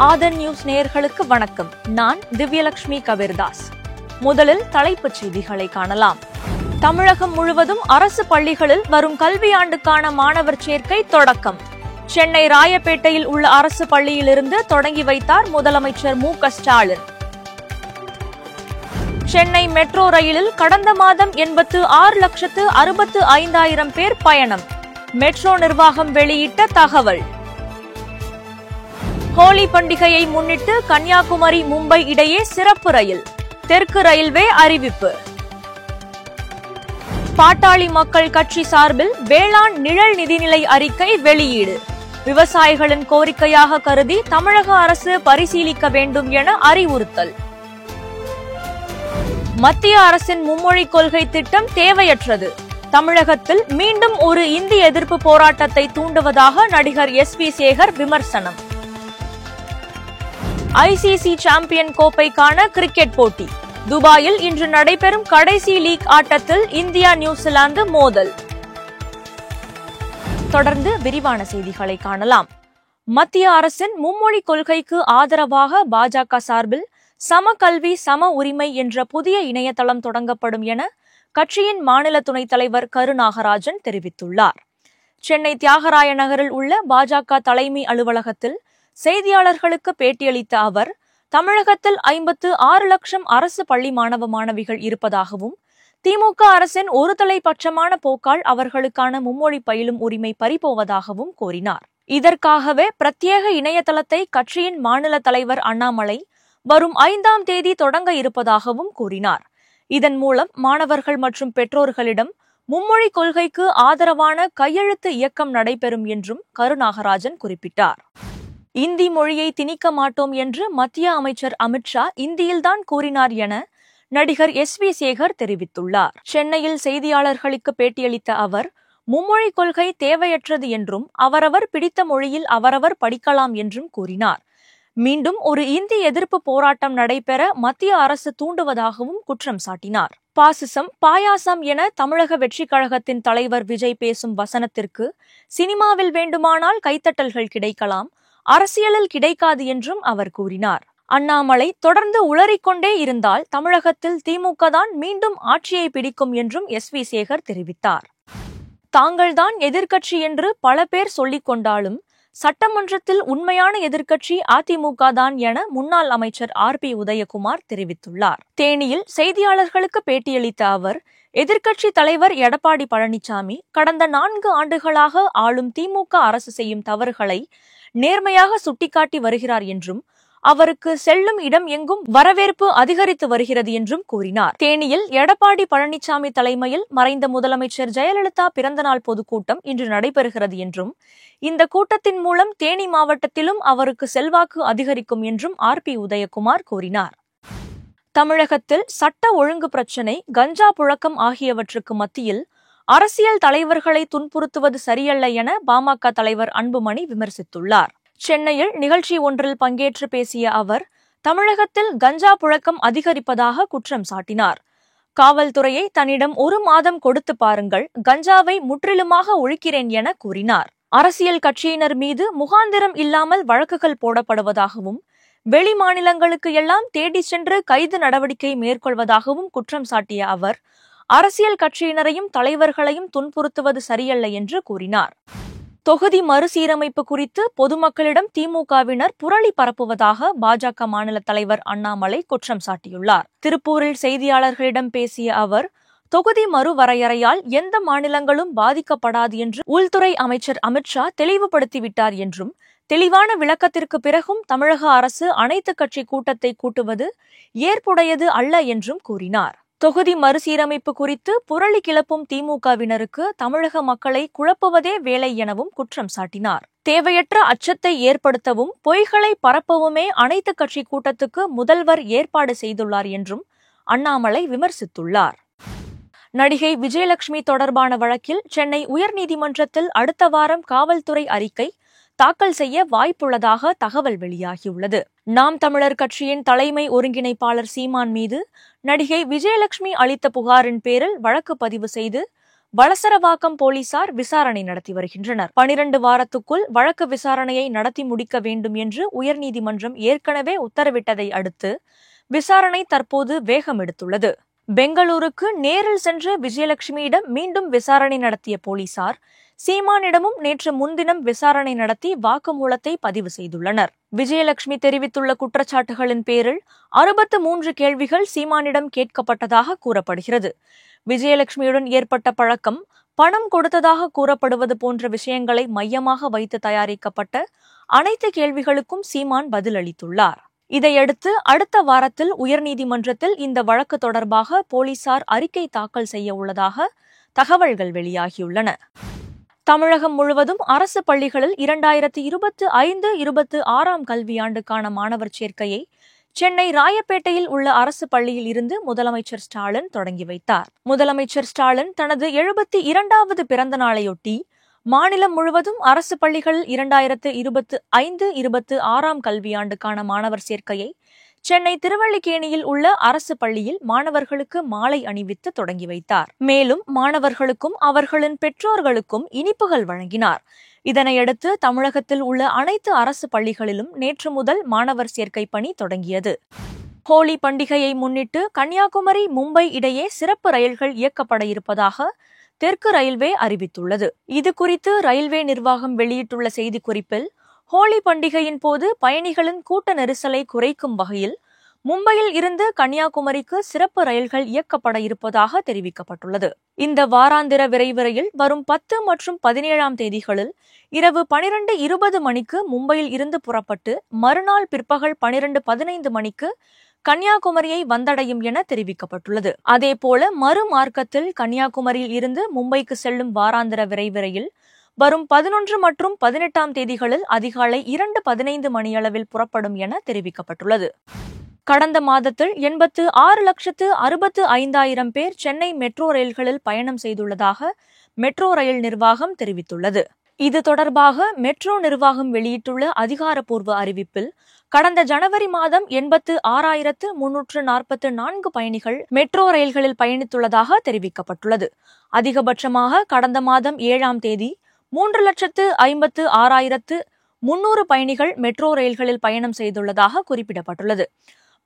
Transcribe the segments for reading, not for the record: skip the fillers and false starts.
ஆதன் news நேயர்களுக்கு வணக்கம். நான் திவ்யலட்சுமி கபீர்தாஸ். முதலில் தலைப்புச் செய்திகளை காணலாம். தமிழகம் முழுவதும் அரசு பள்ளிகளில் வரும் கல்வியாண்டுக்கான மாணவர் சேர்க்கை தொடக்கம். சென்னை ராயப்பேட்டையில் உள்ள அரசு பள்ளியிலிருந்து தொடங்கி வைத்தார் முதலமைச்சர் மு.க. ஸ்டாலின். சென்னை மெட்ரோ ரயிலில் கடந்த மாதம் 86,65,000 பேர் பயணம். மெட்ரோ நிர்வாகம் வெளியிட்ட தகவல். ஹோலி பண்டிகையை முன்னிட்டு கன்னியாகுமரி மும்பை இடையே சிறப்பு ரயில். தெற்கு ரயில்வே அறிவிப்பு. பாட்டாளி மக்கள் கட்சி சார்பில் வேளாண் நிழல் நிதிநிலை அறிக்கை வெளியீடு. விவசாயிகளின் கோரிக்கையாக கருதி தமிழக அரசு பரிசீலிக்க வேண்டும் என அறிவுறுத்தல். மத்திய அரசின் மும்மொழி கொள்கை திட்டம் தேவையற்றது. தமிழகத்தில் மீண்டும் ஒரு இந்தி எதிர்ப்பு போராட்டத்தை தூண்டுவதாக நடிகர் எஸ்.வி. சேகர் விமர்சனம். ஐசிசி சாம்பியன் கோப்பைக்கான கிரிக்கெட் போட்டி துபாயில் இன்று நடைபெறும் கடைசி லீக் ஆட்டத்தில் இந்தியா நியூசிலாந்து மோதல். தொடர்ந்து விரிவான செய்திகளை காணலாம். மத்திய அரசின் மும்மொழி கொள்கைக்கு ஆதரவாக பாஜக சார்பில் சம கல்வி சம உரிமை என்ற புதிய இணையதளம் தொடங்கப்படும் என கட்சியின் மாநில துணைத் தலைவர் கருநாகராஜன் தெரிவித்துள்ளார். சென்னை தியாகராய நகரில் உள்ள பாஜக தலைமை அலுவலகத்தில் செய்தியாளர்களுக்கு பேட்டியளித்த அவர், தமிழகத்தில் 56 லட்சம் அரசு பள்ளி மாணவ மாணவிகள் இருப்பதாகவும் திமுக அரசின் ஒருதலை பட்சமான போக்கால் அவர்களுக்கான மும்மொழி பயிலும் உரிமை பறிபோவதாகவும் கூறினார். இதற்காகவே பிரத்யேக இணையதளத்தை கட்சியின் மாநில தலைவர் அண்ணாமலை வரும் 5ஆம் தேதி தொடங்க இருப்பதாகவும் கூறினார். இதன் மூலம் மாணவர்கள் மற்றும் பெற்றோர்களிடம் மும்மொழி கொள்கைக்கு ஆதரவான கையெழுத்து இயக்கம் நடைபெறும் என்றும் கருநாகராஜன் குறிப்பிட்டார். இந்தி மொழியை திணிக்க மாட்டோம் என்று மத்திய அமைச்சர் அமித்ஷா இந்தியில்தான் கூறினார் என நடிகர் எஸ்.வி. சேகர் தெரிவித்துள்ளார். சென்னையில் செய்தியாளர்களுக்கு பேட்டியளித்த அவர், மும்மொழி கொள்கை தேவையற்றது என்றும் அவரவர் பிடித்த மொழியில் அவரவர் படிக்கலாம் என்றும் கூறினார். மீண்டும் ஒரு இந்தி எதிர்ப்பு போராட்டம் நடைபெற மத்திய அரசு தூண்டுவதாகவும் குற்றம் சாட்டினார். பாசிசம் பாயாசம் என தமிழக வெற்றிக் கழகத்தின் தலைவர் விஜய் பேசும் வசனத்திற்கு சினிமாவில் வேண்டுமானால் கைத்தட்டல்கள் கிடைக்கலாம், அரசியலில் கிடைக்காது என்றும் அவர் கூறினார். அண்ணாமலை தொடர்ந்து உளறிக்கொண்டே இருந்தால் தமிழகத்தில் திமுக தான் மீண்டும் ஆட்சியை பிடிக்கும் என்றும் எஸ்.வி. சேகர் தெரிவித்தார். தாங்கள்தான் எதிர்க்கட்சி என்று பல பேர் சொல்லிக் கொண்டாலும் சட்டமன்றத்தில் உண்மையான எதிர்க்கட்சி அதிமுக தான் என முன்னாள் அமைச்சர் ஆர்.பி. உதயகுமார் தெரிவித்துள்ளார். தேனியில் செய்தியாளர்களுக்கு பேட்டியளித்த அவர், எதிர்க்கட்சி தலைவர் எடப்பாடி பழனிசாமி கடந்த 4 ஆண்டுகளாக ஆளும் திமுக அரசு செய்யும் தவறுகளை நேர்மையாக சுட்டிக்காட்டி வருகிறார் என்றும் அவருக்கு செல்லும் இடம் எங்கும் வரவேற்பு அதிகரித்து வருகிறது என்றும் கூறினார். தேனியில் எடப்பாடி பழனிசாமி தலைமையில் மறைந்த முதலமைச்சர் ஜெயலலிதா பிறந்தநாள் பொதுக்கூட்டம் இன்று நடைபெறுகிறது என்றும் இந்த கூட்டத்தின் மூலம் தேனி மாவட்டத்திலும் அவருக்கு செல்வாக்கு அதிகரிக்கும் என்றும் ஆர்.பி. உதயகுமார் கூறினார். தமிழகத்தில் சட்ட ஒழுங்கு பிரச்சினை, கஞ்சா புழக்கம் ஆகியவற்றுக்கு மத்தியில் அரசியல் தலைவர்களை துன்புறுத்துவது சரியல்ல என பாமக தலைவர் அன்புமணி விமர்சித்துள்ளார். சென்னையில் நிகழ்ச்சி ஒன்றில் பங்கேற்று பேசிய அவர், தமிழகத்தில் கஞ்சா புழக்கம் அதிகரிப்பதாக குற்றம் சாட்டினார். காவல்துறையை தன்னிடம் 1 மாதம் கொடுத்து பாருங்கள், கஞ்சாவை முற்றிலுமாக ஒழிக்கிறேன் என கூறினார். அரசியல் கட்சியினர் மீது முகாந்திரம் இல்லாமல் வழக்குகள் போடப்படுவதாகவும் வெளி மாநிலங்களுக்கு எல்லாம் தேடி சென்று கைது நடவடிக்கை மேற்கொள்வதாகவும் குற்றம் சாட்டிய அவர், அரசியல் கட்சியினரையும் தலைவர்களையும் துன்புறுத்துவது சரியல்ல என்று கூறினார். தொகுதி மறுசீரமைப்பு குறித்து பொதுமக்களிடம் திமுகவினர் புரளி பரப்புவதாக பாஜக மாநில தலைவர் அண்ணாமலை குற்றம் சாட்டியுள்ளார். திருப்பூரில் செய்தியாளர்களிடம் பேசிய அவர், தொகுதி மறுவரையறையால் எந்த மாநிலங்களும் பாதிக்கப்படாது என்று உள்துறை அமைச்சர் அமித்ஷா தெளிவுபடுத்திவிட்டார் என்றும், தெளிவான விளக்கத்திற்கு பிறகும் தமிழக அரசு அனைத்து கட்சி கூட்டத்தை கூட்டுவது ஏற்புடையது அல்ல என்றும் கூறினார். தொகுதி மறுசீரமைப்பு குறித்து புரளி கிளப்பும் திமுகவினருக்கு தமிழக மக்களை குழப்புவதே வேலை எனவும் குற்றம் சாட்டினார். தேவையற்ற அச்சத்தை ஏற்படுத்தவும் பொய்களை பரப்பவுமே அனைத்து கட்சி கூட்டத்துக்கு முதல்வர் ஏற்பாடு செய்துள்ளார் என்றும் அண்ணாமலை விமர்சித்துள்ளார். நடிகை விஜயலட்சுமி தொடர்பான வழக்கில் சென்னை உயர்நீதிமன்றத்தில் அடுத்த வாரம் காவல்துறை அறிக்கை தாக்கல் செய்ய வாய்ப்புள்ளதாக தகவல் வெளியாகியுள்ளது. நாம் தமிழர் கட்சியின் தலைமை ஒருங்கிணைப்பாளர் சீமான் மீது நடிகை விஜயலட்சுமி அளித்த புகாரின் பேரில் வழக்கு பதிவு செய்து வளசரவாக்கம் போலீசார் விசாரணை நடத்தி வருகின்றனர். 12 வாரத்துக்குள் வழக்கு விசாரணையை நடத்தி முடிக்க வேண்டும் என்று உயர்நீதிமன்றம் ஏற்கனவே உத்தரவிட்டதை அடுத்து விசாரணை தற்போது வேகம் எடுத்துள்ளது. பெங்களூருக்கு நேரில் சென்று விஜயலட்சுமியிடம் மீண்டும் விசாரணை நடத்திய போலீசார் சீமானிடமும் நேற்று முன்தினம் விசாரணை நடத்தி வாக்குமூலத்தை பதிவு செய்துள்ளனர். விஜயலட்சுமி தெரிவித்துள்ள குற்றச்சாட்டுகளின் பேரில் 63 கேள்விகள் சீமானிடம் கேட்கப்பட்டதாக கூறப்படுகிறது. விஜயலட்சுமியுடன் ஏற்பட்ட பழக்கம், பணம் கொடுத்ததாக கூறப்படுவது போன்ற விஷயங்களை மையமாக வைத்து தயாரிக்கப்பட்ட அனைத்து கேள்விகளுக்கும் சீமான் பதிலளித்துள்ளார். இதையடுத்து அடுத்த வாரத்தில் உயர்நீதிமன்றத்தில் இந்த வழக்கு தொடர்பாக போலீசார் அறிக்கை தாக்கல் செய்ய உள்ளதாக தகவல்கள் வெளியாகியுள்ளன. தமிழகம் முழுவதும் அரசு பள்ளிகளில் 2025-26 கல்வியாண்டுக்கான மாணவர் சேர்க்கையை சென்னை ராயப்பேட்டையில் உள்ள அரசு பள்ளியில் இருந்து முதலமைச்சர் ஸ்டாலின் தொடங்கி வைத்தார். முதலமைச்சர் ஸ்டாலின் தனது 72வது பிறந்த நாளையொட்டி மாநிலம் முழுவதும் அரசு பள்ளிகளில் 2025-26 கல்வியாண்டுக்கான மாணவர் சேர்க்கையை சென்னை திருவல்லிக்கேணியில் உள்ள அரசு பள்ளியில் மாணவர்களுக்கு மாலை அணிவித்து தொடங்கி வைத்தார். மேலும் மாணவர்களுக்கும் அவர்களின் பெற்றோர்களுக்கும் இனிப்புகள் வழங்கினார். இதனையடுத்து தமிழகத்தில் உள்ள அனைத்து அரசு பள்ளிகளிலும் நேற்று முதல் மாணவர் சேர்க்கை பணி தொடங்கியது. ஹோலி பண்டிகையை முன்னிட்டு கன்னியாகுமரி மும்பை இடையே சிறப்பு ரயில்கள் இயக்கப்பட இருப்பதாக தெற்கு ரயில்வே அறிவித்துள்ளது. இதுகுறித்து ரயில்வே நிர்வாகம் வெளியிட்டுள்ள செய்திக்குறிப்பில், ஹோலி பண்டிகையின் போது பயணிகளின் கூட்ட நெரிசலை குறைக்கும் வகையில் மும்பையில் இருந்து கன்னியாகுமரிக்கு சிறப்பு ரயில்கள் இயக்கப்பட இருப்பதாக தெரிவிக்கப்பட்டுள்ளது. இந்த வாராந்திர விரைவு ரயில் வரும் 10 மற்றும் 17 தேதிகளில் இரவு 12:20 மணிக்கு மும்பையில் இருந்து புறப்பட்டு மறுநாள் பிற்பகல் 12:15 மணிக்கு கன்னியாகுமரியை வந்தடையும் என தெரிவிக்கப்பட்டுள்ளது. அதேபோல மறுமார்க்கத்தில் கன்னியாகுமரியில் இருந்து மும்பைக்கு செல்லும் வாராந்திர விரைவு ரயில் வரும் 11 மற்றும் 18 தேதிகளில் அதிகாலை 2:15 மணியளவில் புறப்படும் என தெரிவிக்கப்பட்டுள்ளது. கடந்த மாதத்தில் 86,65,000 பேர் சென்னை மெட்ரோ ரயில்களில் பயணம் செய்துள்ளதாக மெட்ரோ ரயில் நிர்வாகம் தெரிவித்துள்ளது. இது தொடர்பாக மெட்ரோ நிர்வாகம் வெளியிட்டுள்ள அதிகாரப்பூர்வ அறிவிப்பில், கடந்த ஜனவரி மாதம் 86,344 பயணிகள் மெட்ரோ ரயில்களில் பயணித்துள்ளதாக தெரிவிக்கப்பட்டுள்ளது. அதிகபட்சமாக கடந்த மாதம் 7 தேதி 3,56,300 பயணிகள் மெட்ரோ ரயில்களில் பயணம் செய்துள்ளதாக குறிப்பிடப்பட்டுள்ளது.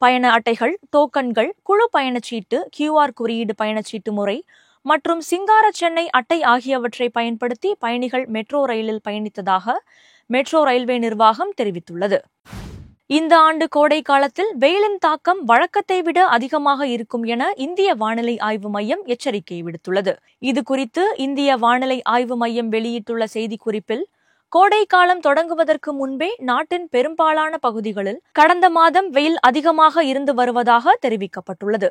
பயண அட்டைகள், டோக்கன்கள், குழு பயணச்சீட்டு, QR குறியீடு பயணச்சீட்டு முறை மற்றும் சிங்கார சென்னை அட்டை ஆகியவற்றை பயன்படுத்தி பயணிகள் மெட்ரோ ரயிலில் பயணித்ததாக மெட்ரோ ரயில்வே நிர்வாகம் தெரிவித்துள்ளது. இந்த ஆண்டு கோடை காலத்தில் வெயிலின் தாக்கம் வழக்கத்தை விட அதிகமாக இருக்கும் என இந்திய வானிலை ஆய்வு மையம் எச்சரிக்கை விடுத்துள்ளது. இதுகுறித்து இந்திய வானிலை ஆய்வு மையம் வெளியிட்டுள்ள செய்திக்குறிப்பில், கோடை காலம் தொடங்குவதற்கு முன்பே நாட்டின் பெரும்பாலான பகுதிகளில் கடந்த மாதம் வெயில் அதிகமாக இருந்து வருவதாக தெரிவிக்கப்பட்டுள்ளது.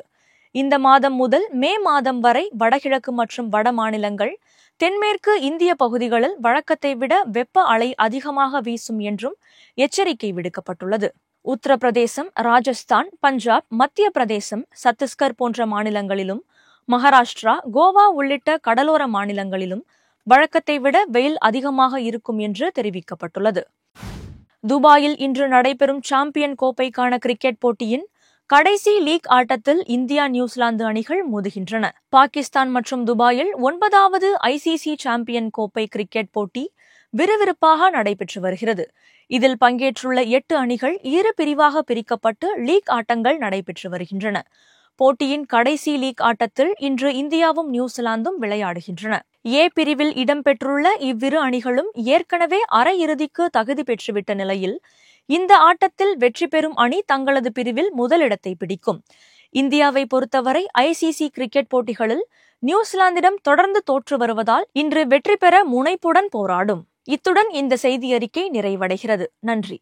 இந்த மாதம் முதல் மே மாதம் வரை வடகிழக்கு மற்றும் வட மாநிலங்கள், தென்மேற்கு இந்திய பகுதிகளில் வழக்கத்தை விட வெப்ப அலை அதிகமாக வீசும் என்றும் எச்சரிக்கை விடுக்கப்பட்டுள்ளது. உத்தரப்பிரதேசம், ராஜஸ்தான், பஞ்சாப், மத்திய பிரதேசம், சத்தீஸ்கர் போன்ற மாநிலங்களிலும், மகாராஷ்டிரா, கோவா உள்ளிட்ட கடலோர மாநிலங்களிலும் வழக்கத்தை விட வெயில் அதிகமாக இருக்கும் என்று தெரிவிக்கப்பட்டுள்ளது. துபாயில் இன்று நடைபெறும் சாம்பியன் கோப்பைக்கான கிரிக்கெட் போட்டியின் கடைசி லீக் ஆட்டத்தில் இந்தியா, நியூசிலாந்து அணிகள் மோதுகின்றன. பாகிஸ்தான் மற்றும் துபாயில் 9வது ICC சாம்பியன் கோப்பை கிரிக்கெட் போட்டி விறுவிறுப்பாக நடைபெற்று வருகிறது. இதில் பங்கேற்றுள்ள 8 அணிகள் இரு பிரிவாக பிரிக்கப்பட்டு லீக் ஆட்டங்கள் நடைபெற்று வருகின்றன. போட்டியின் கடைசி லீக் ஆட்டத்தில் இன்று இந்தியாவும் நியூசிலாந்தும் விளையாடுகின்றன. ஏ பிரிவில் இடம்பெற்றுள்ள இவ்விரு அணிகளும் ஏற்கனவே அரையிறுதிக்கு தகுதி பெற்றுவிட்ட நிலையில் இந்த ஆட்டத்தில் வெற்றி பெறும் அணி தங்களது பிரிவில் முதலிடத்தை பிடிக்கும். இந்தியாவை பொறுத்தவரை ICC கிரிக்கெட் போட்டிகளில் நியூசிலாந்திடம் தொடர்ந்து தோற்று வருவதால் இன்று வெற்றி பெற முனைப்புடன் போராடும். இத்துடன் இந்த செய்தி அறிக்கை நிறைவடைகிறது. நன்றி.